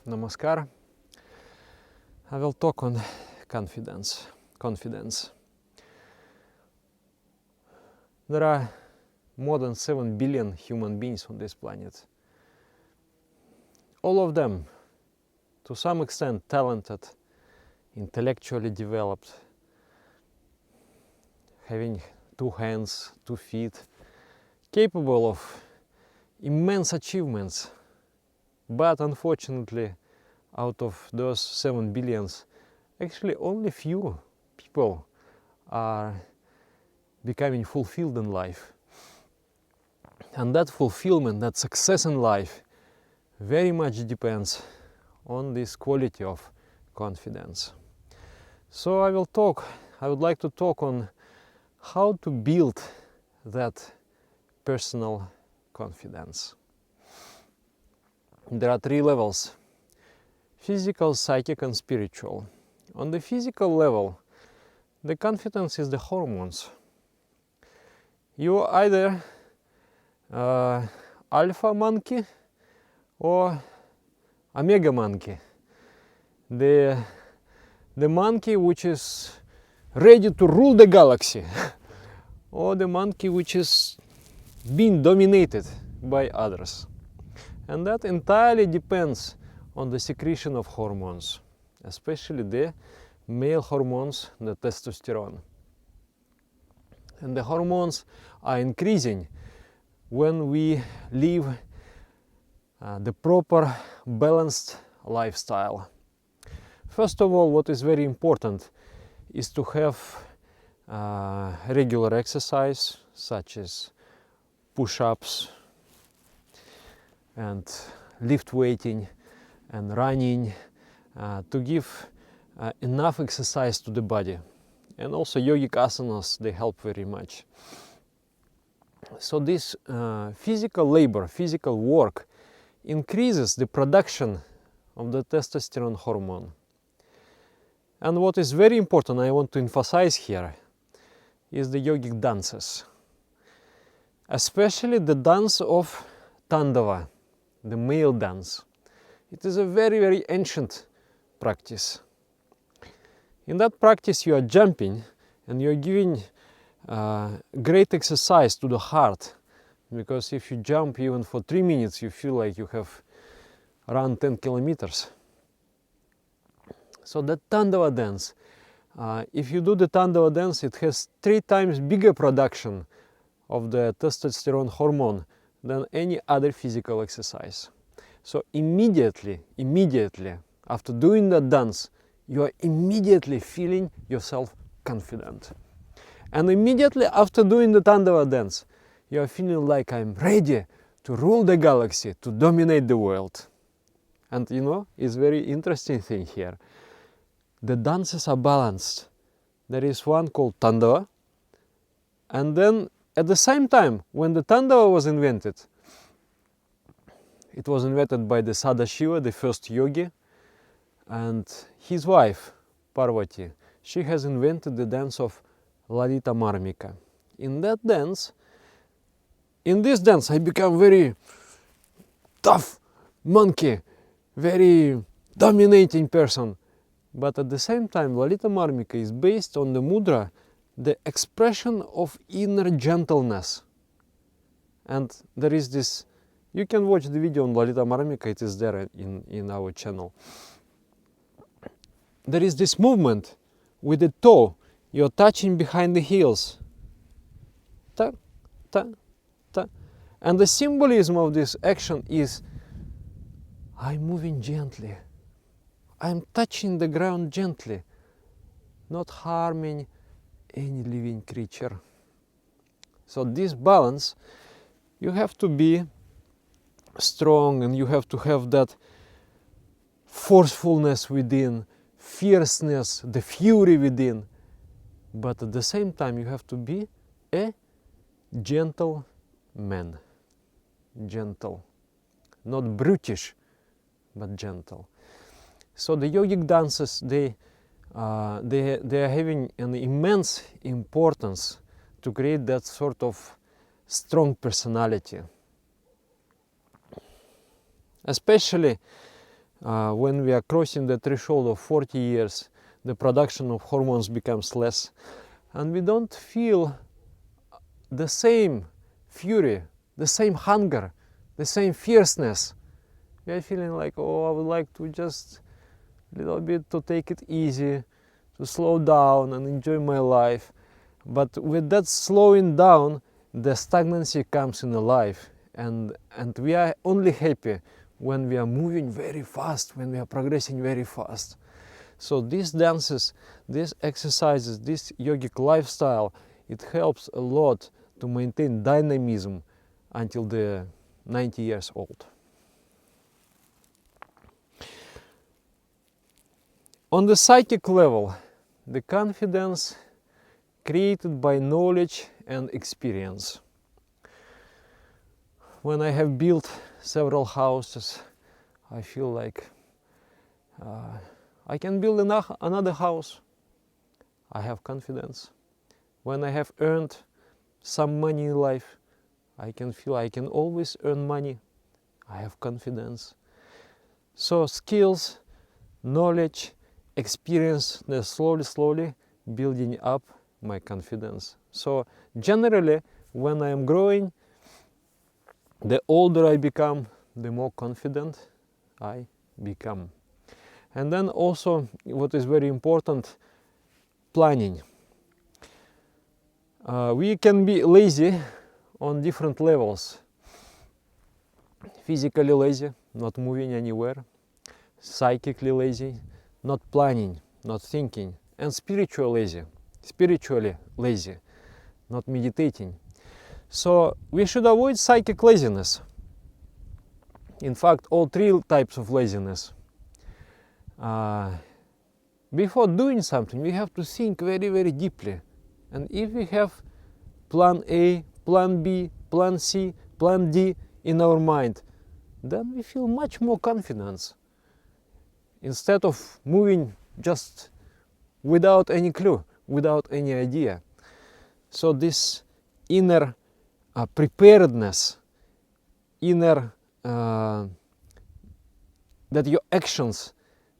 Namaskar. I will talk on confidence. There are more than 7 billion human beings on this planet. All of them, to some extent, talented, intellectually developed, having 2 hands, 2 feet, capable of immense achievements. But unfortunately, out of those 7 billions, actually only few people are becoming fulfilled in life. And that fulfillment, that success in life, very much depends on this quality of confidence. So I would like to talk on how to build that personal confidence. There are 3 levels: physical, psychic, and spiritual. On the physical level, the confidence is the hormones. You are either alpha monkey or omega monkey. The monkey which is ready to rule the galaxy, or the monkey which is being dominated by others. And that entirely depends on the secretion of hormones, especially the male hormones, the testosterone. And the hormones are increasing when we live the proper balanced lifestyle. First of all, what is very important is to have regular exercise, such as push-ups and lift weighting and running, to give enough exercise to the body. And also yogic asanas, they help very much. So this physical labor, physical work increases the production of the testosterone hormone. And what is very important, I want to emphasize here, is the yogic dances. Especially the dance of Tandava, the male dance. It is a very, very ancient practice. In that practice you are jumping and you are giving great exercise to the heart, because if you jump even for 3 minutes you feel like you have run 10 kilometers. So that Tandava dance, if you do the Tandava dance, it has 3 times bigger production of the testosterone hormone than any other physical exercise. So immediately after doing that dance, you are immediately feeling yourself confident. And immediately after doing the Tandava dance, you are feeling like I'm ready to rule the galaxy, to dominate the world. And you know, it's very interesting thing here. The dances are balanced. There is one called Tandava, and then at the same time, when the Tandava was invented, it was invented by the Sadashiva, the first yogi, and his wife, Parvati. She has invented the dance of Lalita Marmika. In this dance, I become very tough monkey, very dominating person. But at the same time, Lalita Marmika is based on the mudra, the expression of inner gentleness. And there is this, you can watch the video on Lalita Marmika, it is there in our channel. There is this movement with the toe, you're touching behind the heels. Ta, ta, ta. And the symbolism of this action is, I'm moving gently. I'm touching the ground gently, not harming any living creature. So this balance, you have to be strong and you have to have that forcefulness within, fierceness, the fury within. But at the same time, you have to be a gentle man. Gentle. Not brutish, but gentle. So the yogic dances, they are having an immense importance to create that sort of strong personality. Especially when we are crossing the threshold of 40 years, the production of hormones becomes less, and we don't feel the same fury, the same hunger, the same fierceness. We are feeling like, oh, I would like to just a little bit to take it easy, to slow down and enjoy my life. But with that slowing down, the stagnancy comes in the life, and we are only happy when we are moving very fast, when we are progressing very fast. So these dances, these exercises, this yogic lifestyle, it helps a lot to maintain dynamism until the 90 years old. On the psychic level, the confidence created by knowledge and experience. When I have built several houses, I feel like I can build another house. I have confidence. When I have earned some money in life, I can feel I can always earn money. I have confidence. So skills, knowledge, experience, they're slowly building up my confidence. So generally, when I am growing, the older I become, the more confident I become. And then also, what is very important, planning. We can be lazy on different levels. Physically lazy, not moving anywhere. Psychically lazy, not planning, not thinking. And spiritually lazy, not meditating. So we should avoid psychic laziness. In fact, all three types of laziness. Before doing something, we have to think very deeply. And if we have plan A, plan B, plan C, plan D in our mind, then we feel much more confidence. Instead of moving just without any clue, without any idea. So this inner preparedness, inner that your actions,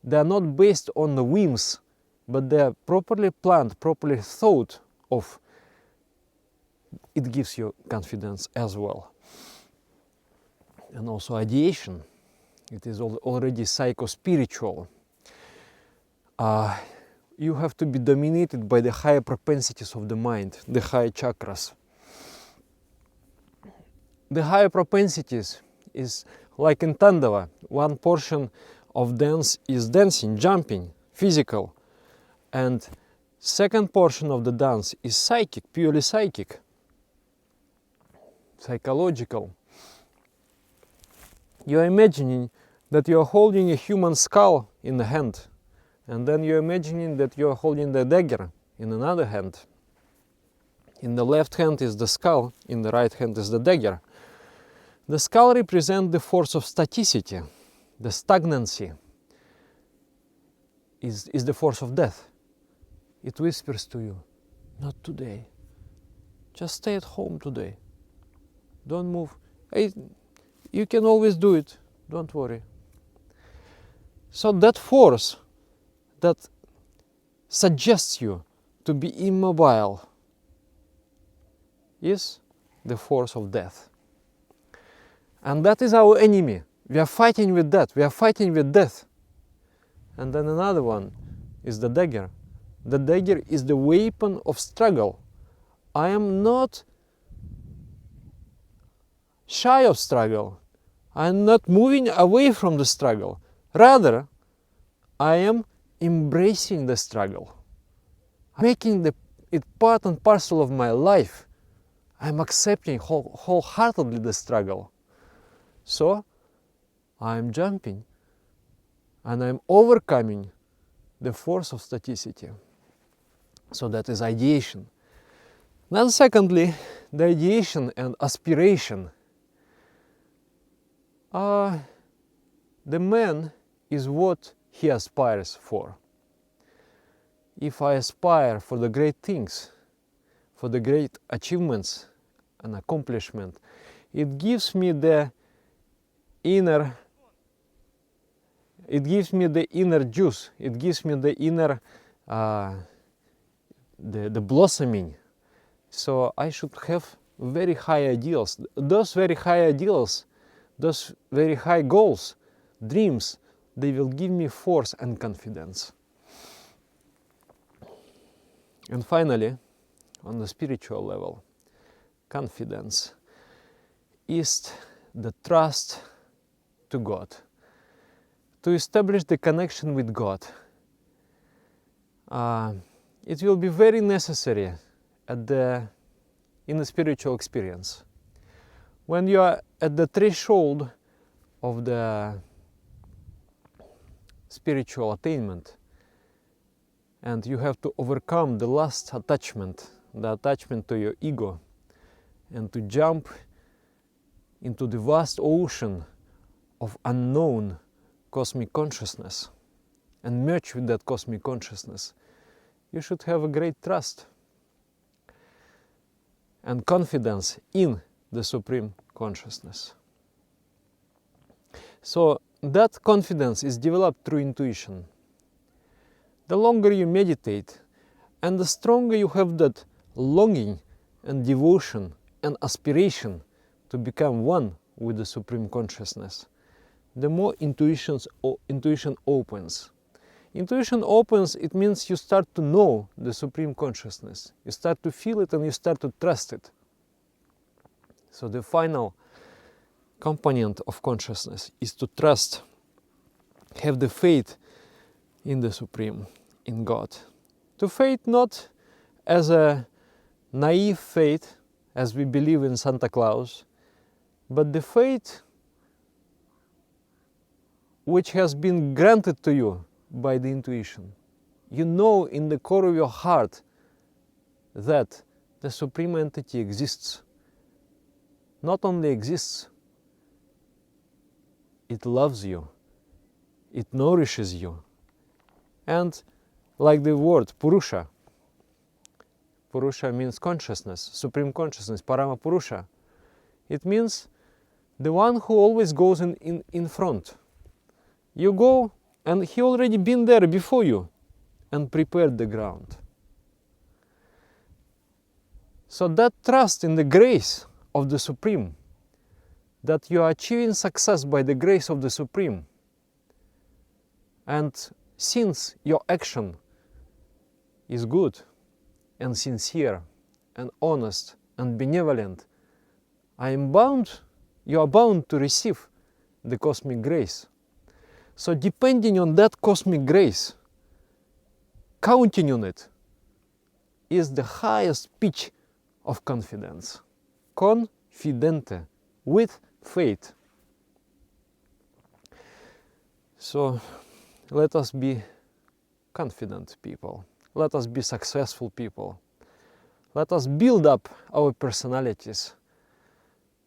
they are not based on the whims, but they are properly planned, properly thought of. It gives you confidence as well. And also ideation, it is already psycho-spiritual. You have to be dominated by the higher propensities of the mind, the higher chakras. The higher propensities is like in Tandava. One portion of dance is dancing, jumping, physical. And second portion of the dance is psychic, purely psychic, psychological. You are imagining that you are holding a human skull in the hand, and then you're imagining that you are holding the dagger in another hand. In the left hand is the skull, in the right hand is the dagger. The skull represents the force of staticity, the stagnancy is the force of death. It whispers to you, not today. Just stay at home today. Don't move. You can always do it. Don't worry. So that force that suggests you to be immobile is the force of death. And that is our enemy. We are fighting with that. We are fighting with death. And then another one is the dagger. The dagger is the weapon of struggle. I am not shy of struggle. I am not moving away from the struggle. Rather, I am embracing the struggle, making it part and parcel of my life. I am accepting wholeheartedly the struggle. So, I am jumping and I am overcoming the force of staticity. So that is ideation. Then secondly, the ideation and aspiration. The man is what he aspires for. If I aspire for the great things, for the great achievements and accomplishment, it gives me the inner it gives me the inner juice, it gives me the inner, the blossoming. So I should have very high ideals. Those very high ideals, those very high goals, dreams, they will give me force and confidence. And finally, on the spiritual level, confidence is the trust to God, to establish the connection with God. It will be very necessary in the spiritual experience. When you are at the threshold of the spiritual attainment, and you have to overcome the last attachment, the attachment to your ego, and to jump into the vast ocean of unknown cosmic consciousness and merge with that cosmic consciousness, you should have a great trust and confidence in the Supreme Consciousness. So that confidence is developed through intuition. The longer you meditate and the stronger you have that longing and devotion and aspiration to become one with the Supreme Consciousness, the more intuition opens. Intuition opens, it means you start to know the Supreme Consciousness. You start to feel it and you start to trust it. So the final component of consciousness is to trust, have the faith in the Supreme, in God. To faith not as a naive faith, as we believe in Santa Claus, but the faith which has been granted to you by the intuition. You know in the core of your heart that the Supreme Entity exists. Not only exists, it loves you, it nourishes you. And like the word Purusha, Purusha means consciousness, Supreme Consciousness, Parama Purusha. It means the one who always goes in front. You go and he already been there before you and prepared the ground. So that trust in the grace of the Supreme, that you are achieving success by the grace of the Supreme, and since your action is good and sincere and honest and benevolent, you are bound to receive the cosmic grace. So depending on that cosmic grace, counting on it, is the highest pitch of confidence. Confidente, with faith. So let us be confident people. Let us be successful people. Let us build up our personalities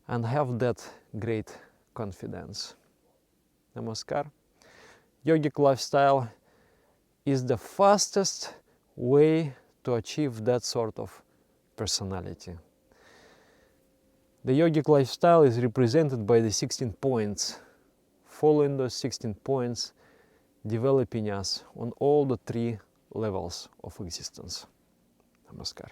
and have that great confidence. Namaskar. Yogic lifestyle is the fastest way to achieve that sort of personality. The yogic lifestyle is represented by the 16 points. Following those 16 points, developing us on all the 3 levels of existence. Namaskar.